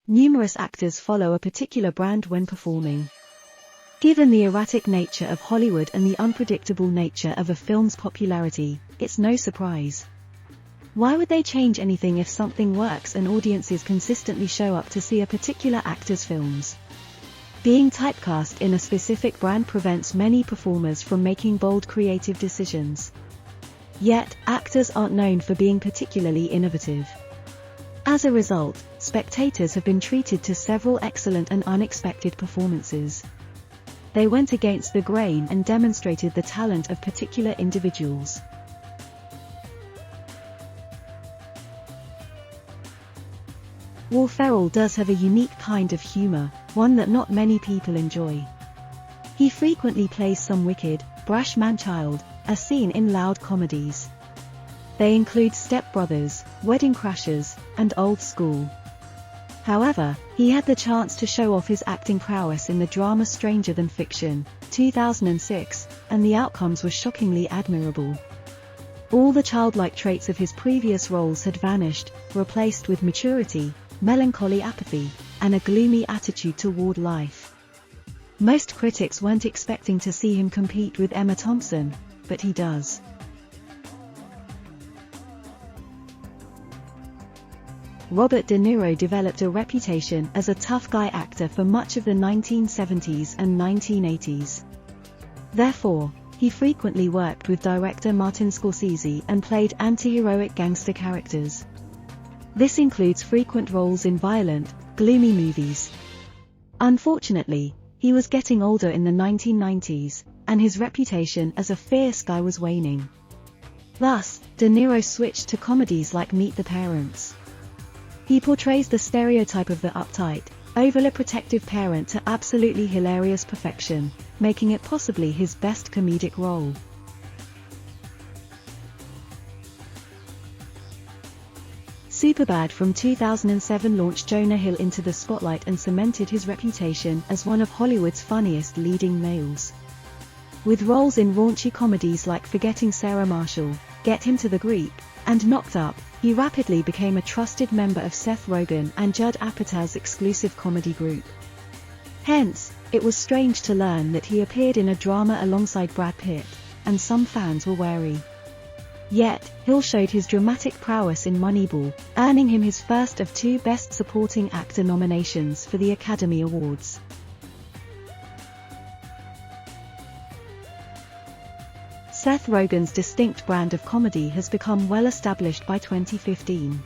Numerous actors follow a particular brand when performing. Given the erratic nature of Hollywood and the unpredictable nature of a film's popularity, it's no surprise. Why would they change anything if something works and audiences consistently show up to see a particular actor's films? Being typecast in a specific brand prevents many performers from making bold creative decisions. Yet, actors aren't known for being particularly innovative. As a result, spectators have been treated to several excellent and unexpected performances. They went against the grain and demonstrated the talent of particular individuals. Will Ferrell does have a unique kind of humor, one that not many people enjoy. He frequently plays some wicked, brash man-child, as seen in loud comedies. They include Step Brothers, Wedding Crashers, and Old School. However, he had the chance to show off his acting prowess in the drama Stranger Than Fiction, 2006, and the outcomes were shockingly admirable. All the childlike traits of his previous roles had vanished, replaced with maturity, melancholy apathy, and a gloomy attitude toward life. Most critics weren't expecting to see him compete with Emma Thompson, but he does. Robert De Niro developed a reputation as a tough guy actor for much of the 1970s and 1980s. Therefore, he frequently worked with director Martin Scorsese and played anti-heroic gangster characters. This includes frequent roles in violent, gloomy movies. Unfortunately, he was getting older in the 1990s, and his reputation as a fierce guy was waning. Thus, De Niro switched to comedies like Meet the Parents. He portrays the stereotype of the uptight, overly protective parent to absolutely hilarious perfection, making it possibly his best comedic role. Superbad from 2007 launched Jonah Hill into the spotlight and cemented his reputation as one of Hollywood's funniest leading males. With roles in raunchy comedies like Forgetting Sarah Marshall, Get Him to the Greek, and Knocked Up, he rapidly became a trusted member of Seth Rogen and Judd Apatow's exclusive comedy group. Hence, it was strange to learn that he appeared in a drama alongside Brad Pitt, and some fans were wary. Yet, Hill showed his dramatic prowess in Moneyball, earning him his first of 2 Best Supporting Actor nominations for the Academy Awards. Seth Rogen's distinct brand of comedy has become well established by 2015.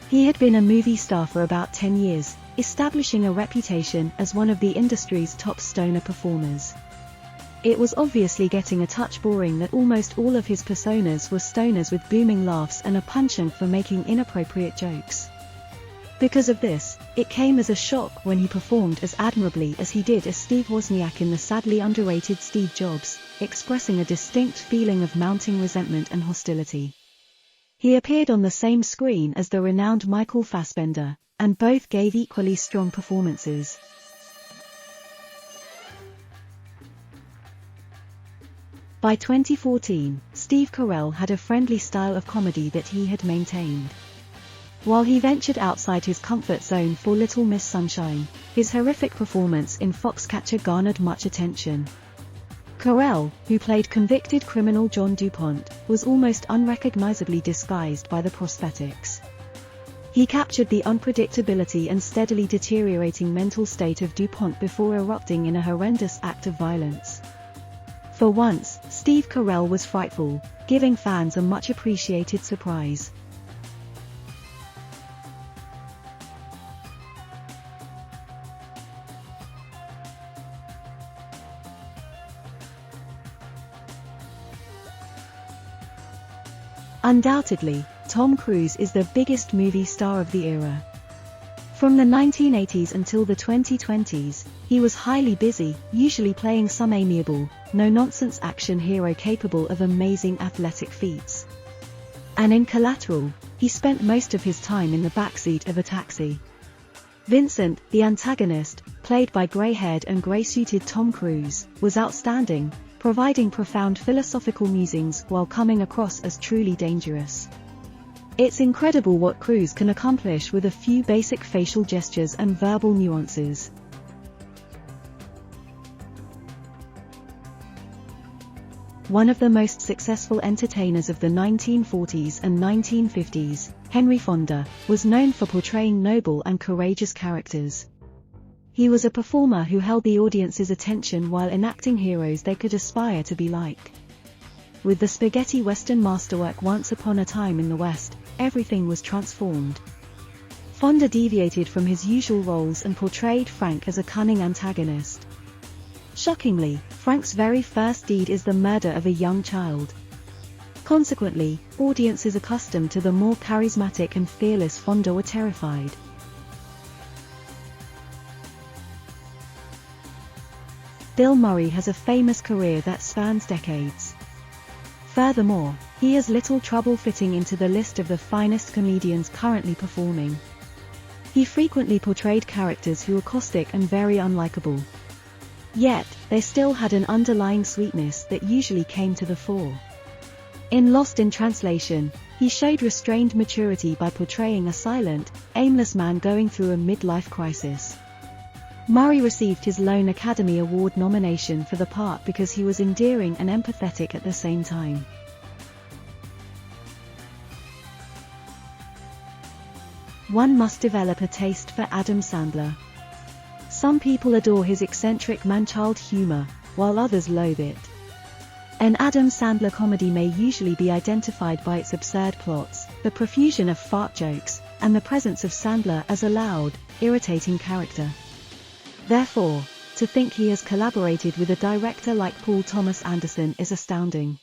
He had been a movie star for about 10 years, establishing a reputation as one of the industry's top stoner performers. It was obviously getting a touch boring that almost all of his personas were stoners with booming laughs and a penchant for making inappropriate jokes. Because of this, it came as a shock when he performed as admirably as he did as Steve Wozniak in the sadly underrated Steve Jobs, expressing a distinct feeling of mounting resentment and hostility. He appeared on the same screen as the renowned Michael Fassbender, and both gave equally strong performances. By 2014, Steve Carell had a friendly style of comedy that he had maintained. While he ventured outside his comfort zone for Little Miss Sunshine, his horrific performance in Foxcatcher garnered much attention. Carell, who played convicted criminal John DuPont, was almost unrecognizably disguised by the prosthetics. He captured the unpredictability and steadily deteriorating mental state of DuPont before erupting in a horrendous act of violence. For once, Steve Carell was frightful, giving fans a much-appreciated surprise. Undoubtedly, Tom Cruise is the biggest movie star of the era. From the 1980s until the 2020s, he was highly busy, usually playing some amiable, no-nonsense action hero capable of amazing athletic feats. And in Collateral, he spent most of his time in the backseat of a taxi. Vincent, the antagonist, played by grey-haired and grey-suited Tom Cruise, was outstanding, providing profound philosophical musings while coming across as truly dangerous. It's incredible what Cruise can accomplish with a few basic facial gestures and verbal nuances. One of the most successful entertainers of the 1940s and 1950s, Henry Fonda, was known for portraying noble and courageous characters. He was a performer who held the audience's attention while enacting heroes they could aspire to be like. With the spaghetti western masterwork Once Upon a Time in the West, everything was transformed. Fonda deviated from his usual roles and portrayed Frank as a cunning antagonist. Shockingly, Frank's very first deed is the murder of a young child. Consequently, audiences accustomed to the more charismatic and fearless Fonda were terrified. Bill Murray has a famous career that spans decades. Furthermore, he has little trouble fitting into the list of the finest comedians currently performing. He frequently portrayed characters who were caustic and very unlikable. Yet, they still had an underlying sweetness that usually came to the fore. In Lost in Translation, he showed restrained maturity by portraying a silent, aimless man going through a midlife crisis. Murray received his lone Academy Award nomination for the part because he was endearing and empathetic at the same time. One must develop a taste for Adam Sandler. Some people adore his eccentric man-child humor, while others loathe it. An Adam Sandler comedy may usually be identified by its absurd plots, the profusion of fart jokes, and the presence of Sandler as a loud, irritating character. Therefore, to think he has collaborated with a director like Paul Thomas Anderson is astounding.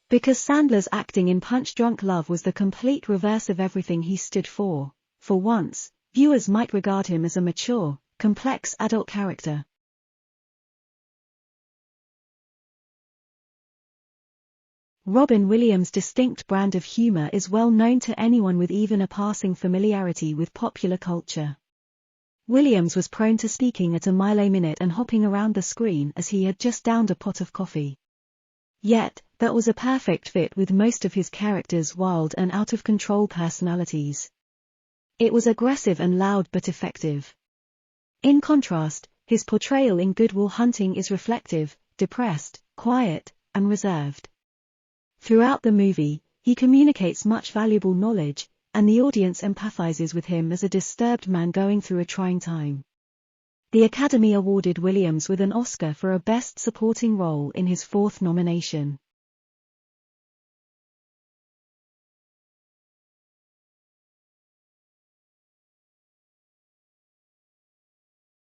Because Sandler's acting in Punch Drunk Love was the complete reverse of everything he stood for once, viewers might regard him as a mature, complex adult character. Robin Williams' distinct brand of humor is well known to anyone with even a passing familiarity with popular culture. Williams was prone to speaking at a mile a minute and hopping around the screen as he had just downed a pot of coffee. Yet, that was a perfect fit with most of his characters' wild and out-of-control personalities. It was aggressive and loud but effective. In contrast, his portrayal in Good Will Hunting is reflective, depressed, quiet, and reserved. Throughout the movie, he communicates much valuable knowledge, and the audience empathizes with him as a disturbed man going through a trying time. The Academy awarded Williams with an Oscar for a Best Supporting Role in his fourth nomination.